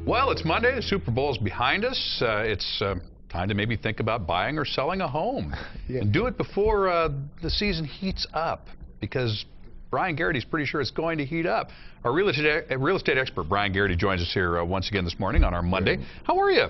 Well, it's Monday. The Super Bowl's behind us. It's time to maybe think about buying or selling a home. Yeah. And do it before the season heats up, because Bryan Garrity's pretty sure it's going to heat up. Our real estate expert, Bryan Garrity, joins us here once again this morning on our Monday. Good. How are you?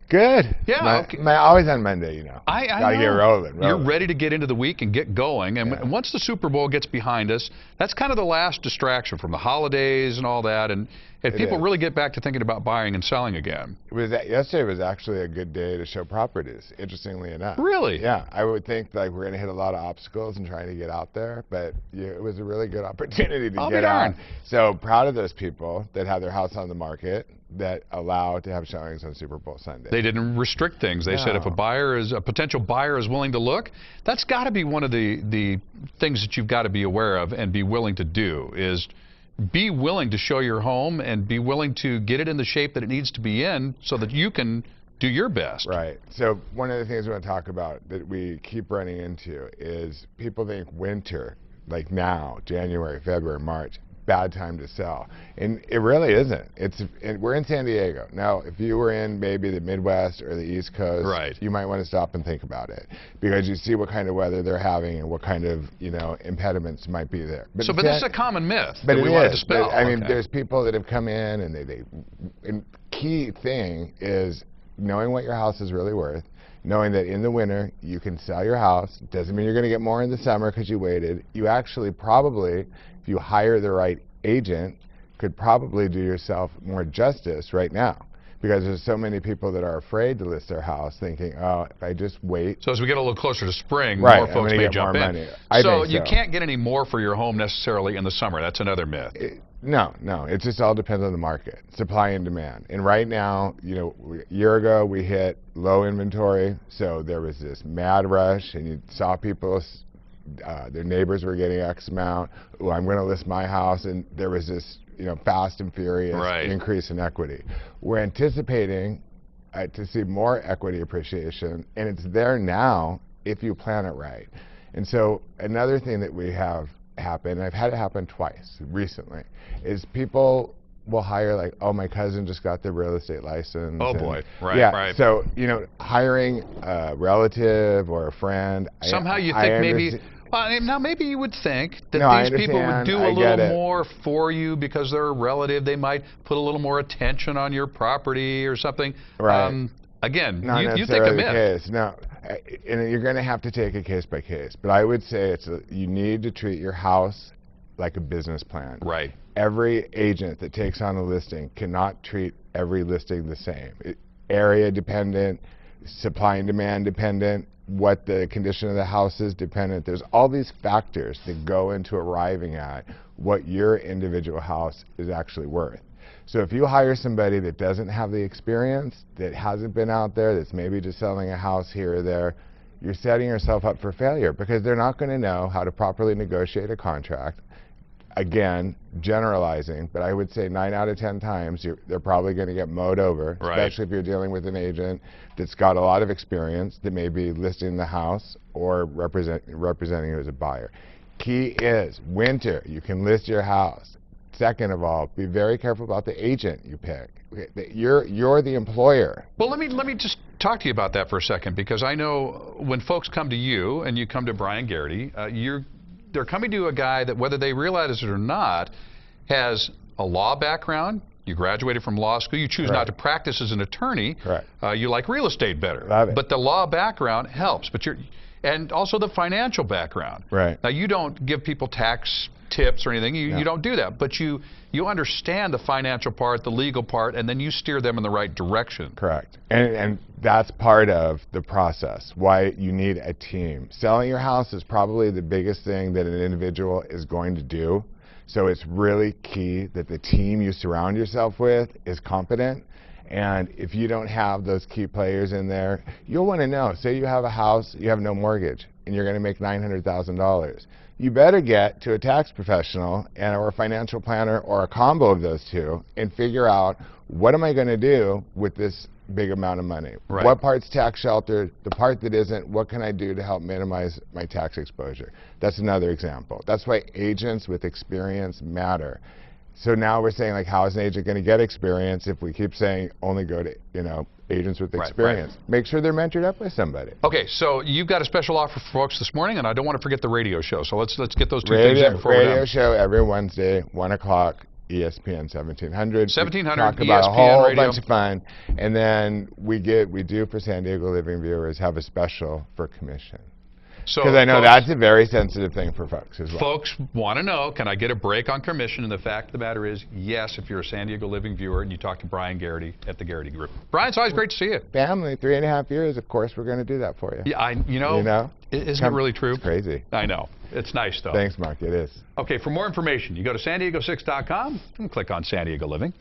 Good. Yeah. Always on Monday, you know. I Gotta know. get rolling. You're ready to get into the week and get going. And Yeah. once the Super Bowl gets behind us, that's kind of the last distraction from the holidays and all that. And people is. really get back to thinking about buying and selling again. Yesterday was actually a good day to show properties, interestingly enough. Really? Yeah. I would think like we're going to hit a lot of obstacles in trying to get out there, but it was a really good opportunity to get out. So proud of those people that have their house on the market that allow to have showings on Super Bowl Sunday. They didn't restrict things. They said if a potential buyer is willing to look, that's got to be one of the things that you've got to be aware of and be willing to do, is be willing to show your home and be willing to get it in the shape that it needs to be in so that you can do your best. Right. So one of the things we want to talk about that we keep running into is people think winter, like now, January, February, March, bad time to sell, and it really isn't. We're in San Diego now. If you were in maybe the Midwest or the East Coast, right, you might want to stop and think about it, because you see what kind of weather they're having and what kind of impediments might be there. But this is a common myth that we want to dispel. I mean, there's people that have come in and key thing is knowing what your house is really worth. Knowing that in the winter you can sell your house. Doesn't mean you're going to get more in the summer because you waited. You actually probably, if you hire the right agent, could probably do yourself more justice right now, because there's so many people that are afraid to list their house, thinking, oh, if I just wait. So as we get a little closer to spring, right, more folks may jump in. Money. So you can't get any more for your home necessarily in the summer. That's another myth. No, it just all depends on the market, supply and demand. And right now, a year ago we hit low inventory, so there was this mad rush, and you saw people, their neighbors were getting X amount. Oh, I'm going to list my house, and there was this, fast and furious increase in equity. We're anticipating to see more equity appreciation, and it's there now if you plan it right. And so another thing that we have happen, and I've had it happen twice recently, is people will hire, like, oh, my cousin just got the real estate license. Oh boy, right. So hiring a relative or a friend. Somehow you think maybe. Now maybe you would think that these people would do a little more for you because they're a relative. They might put a little more attention on your property or something. Right. Again, not you think a myth. Case. No, and you're going to have to take it case by case. But I would say you need to treat your house like a business plan. Right. Every agent that takes on a listing cannot treat every listing the same. Area dependent, supply and demand dependent, what the condition of the house is dependent. There's all these factors that go into arriving at what your individual house is actually worth. So if you hire somebody that doesn't have the experience, that hasn't been out there, that's maybe just selling a house here or there, you're setting yourself up for failure, because they're not going to know how to properly negotiate a contract. Again, generalizing, but I would say 9 out of 10 times they're probably going to get mowed over, especially if you're dealing with an agent that's got a lot of experience, that may be listing the house or representing you as a buyer. Key is winter, you can list your house. Second of all, be very careful about the agent you pick. You're the employer. Well, let me just talk to you about that for a second, because I know when folks come to you and you come to Bryan Garrity, they're coming to a guy that, whether they realize it or not, has a law background. You graduated from law school. You choose not to practice as an attorney. You like real estate better. Love it. But the law background helps. And also the financial background. Now, you don't give people tax tips or anything. You don't do that. But you understand the financial part, the legal part, and then you steer them in the right direction. Correct. And that's part of the process, why you need a team. Selling your house is probably the biggest thing that an individual is going to do. So it's really key that the team you surround yourself with is competent. And if you don't have those key players in there, you'll want to know. Say you have a house, you have no mortgage, and you're going to make $900,000. You better get to a tax professional or a financial planner or a combo of those two and figure out, what am I going to do with this big amount of money? What part's tax sheltered? The part that isn't, what can I do to help minimize my tax exposure? That's another example. That's why agents with experience matter. So now we're saying, like, how is an agent going to get experience if we keep saying only go to, agents with experience? Right. Make sure they're mentored up by somebody. Okay, so you've got a special offer for folks this morning, and I don't want to forget the radio show. So let's get those two things in before we're done. Radio show every Wednesday, 1 o'clock, ESPN 1700. 1700 Talk about ESPN a whole radio. bunch of fun, and then we do for San Diego Living viewers have a special for commission. So Because I know folks, that's a very sensitive thing for folks as well. Folks want to know, can I get a break on commission? And the fact of the matter is, yes, if you're a San Diego Living viewer and you talk to Bryan Garrity at the Garrity Group. Bryan, it's always great to see you. Family, 3.5 years, of course we're going to do that for you. Yeah, isn't it really true? It's crazy. I know. It's nice, though. Thanks, Mark, it is. Okay, for more information, you go to san diego6.com and click on San Diego Living.